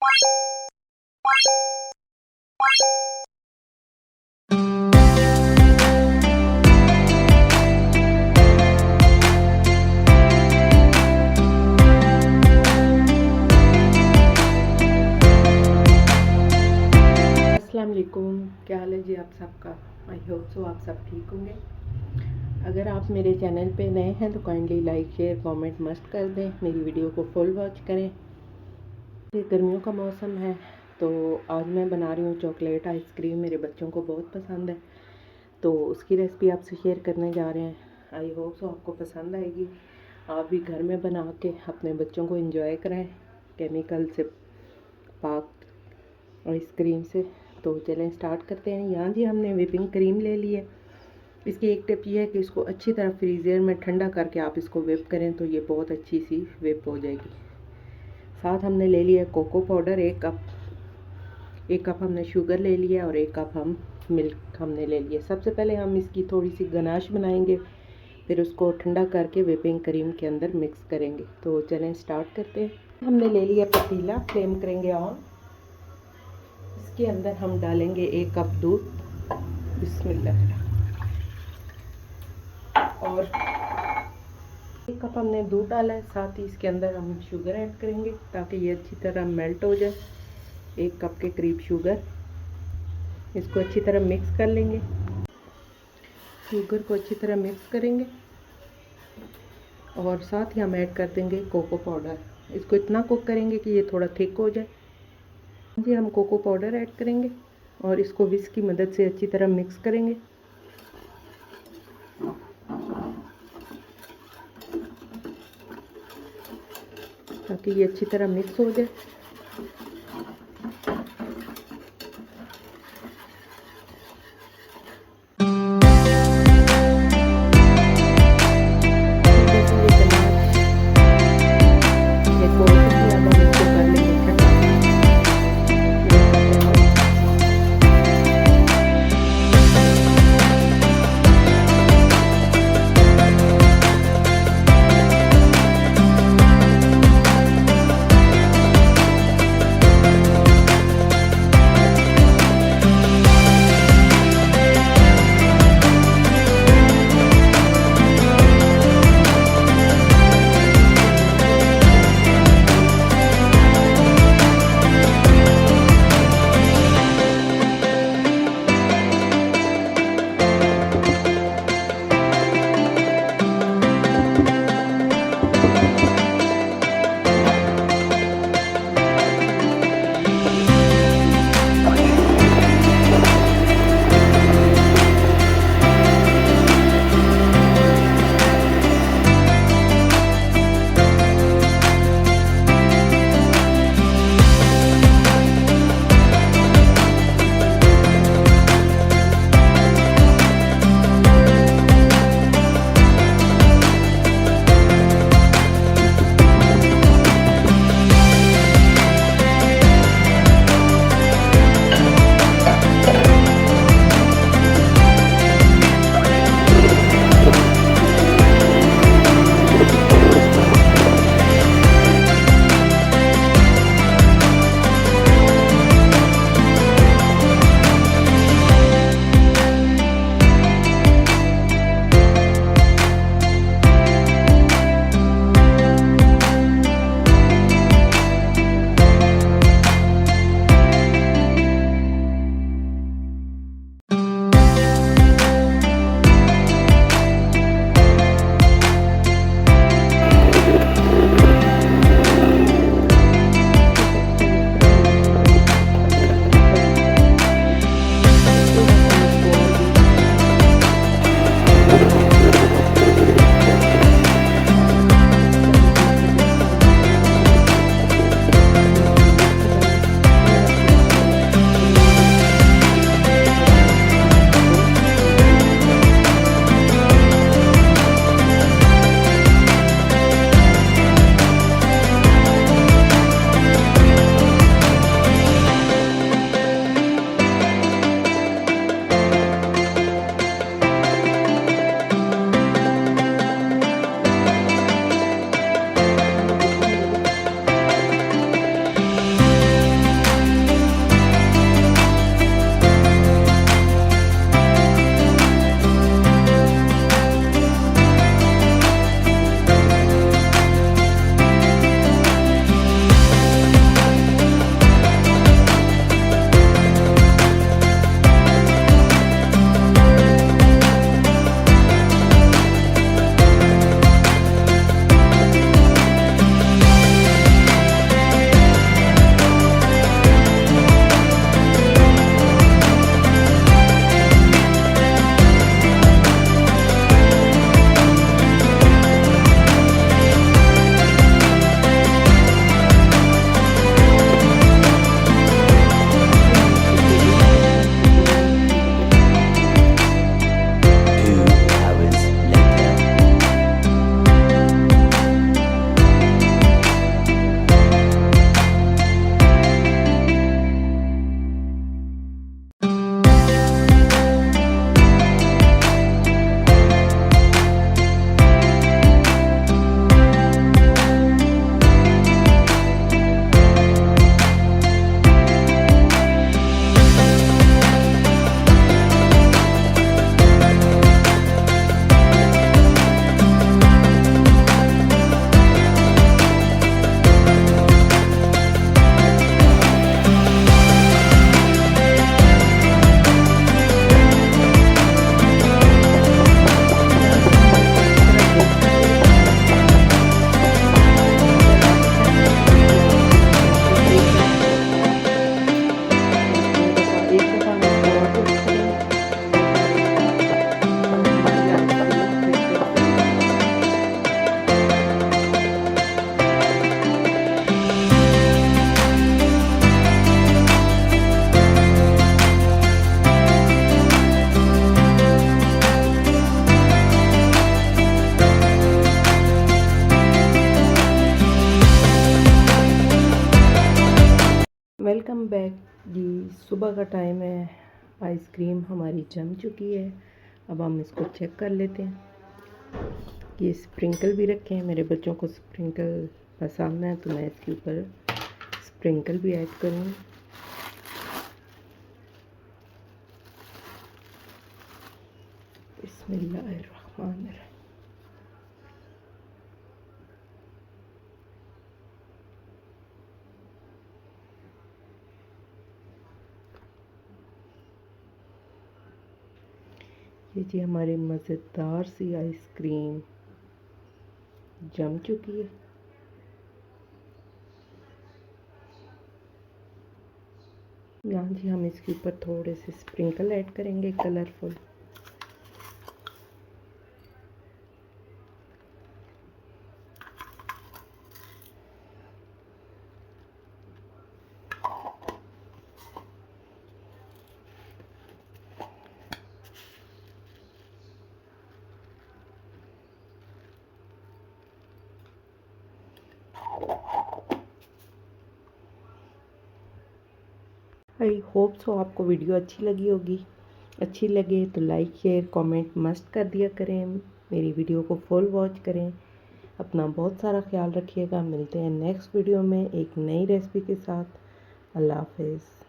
अस्सलाम वालेकुम, क्या हाल है जी आप सबका। आई होप सो आप सब ठीक होंगे। अगर आप मेरे चैनल पे नए हैं तो kindly like share comment must कर दें, मेरी वीडियो को फुल वॉच करें। ये गर्मियों का मौसम है तो आज मैं बना रही हूँ चॉकलेट आइसक्रीम। मेरे बच्चों को बहुत पसंद है तो उसकी रेसिपी आपसे शेयर करने जा रहे हैं। आई होप सो आपको पसंद आएगी। आप भी घर में बना के अपने बच्चों को एंजॉय कराएं केमिकल से पाक आइसक्रीम से। तो चलें स्टार्ट करते हैं। यहाँ जी हमने व्हिपिंग क्रीम ले ली है। इसकी एक टिप ये है कि इसको अच्छी तरह फ्रीज़र में ठंडा करके आप इसको व्हिप करें तो ये बहुत अच्छी सी व्हिप हो जाएगी। साथ हमने ले लिया कोको पाउडर 1 कप, 1 कप हमने शुगर ले लिया और 1 कप हम मिल्क हमने ले लिया। सबसे पहले हम इसकी थोड़ी सी गनाश बनाएंगे, फिर उसको ठंडा करके व्हिपिंग क्रीम के अंदर मिक्स करेंगे। तो चलें स्टार्ट करते हैं। हमने ले लिया पतीला, फ्लेम करेंगे ऑन। इसके अंदर हम डालेंगे 1 कप दूध, बिस्मिल्लाह, और 1 कप हमने दूध डाला है। साथ ही इसके अंदर हम शुगर ऐड करेंगे ताकि ये अच्छी तरह मेल्ट हो जाए। 1 कप के करीब शुगर, इसको अच्छी तरह मिक्स कर लेंगे। शुगर को अच्छी तरह मिक्स करेंगे और साथ ही हम ऐड कर देंगे कोको पाउडर। इसको इतना कुक करेंगे कि ये थोड़ा थिक हो जाए। जी हम कोको पाउडर ऐड करेंगे और इसको विस्क की मदद से अच्छी तरह मिक्स करेंगे। ताकि ये अच्छी तरह मिक्स हो जाए। वेलकम बैक जी। सुबह का टाइम है, आइसक्रीम हमारी जम चुकी है। अब हम इसको चेक कर लेते हैं। ये स्प्रिंकल भी रखे हैं, मेरे बच्चों को स्प्रिंकल पसंद है तो मैं इसके ऊपर स्प्रिंकल भी ऐड करूँगी। बिस्मिल्लाहिर्रहमानिर्रहीम। ये जी हमारी मज़ेदार सी आइसक्रीम जम चुकी है। यहाँ जी हम इसके ऊपर थोड़े से स्प्रिंकल ऐड करेंगे कलरफुल। आई होप सो आपको वीडियो अच्छी लगी होगी। अच्छी लगे तो लाइक शेयर कमेंट मस्ट कर दिया करें। मेरी वीडियो को फुल वॉच करें। अपना बहुत सारा ख्याल रखिएगा। मिलते हैं नेक्स्ट वीडियो में एक नई रेसिपी के साथ। अल्लाह हाफिज़।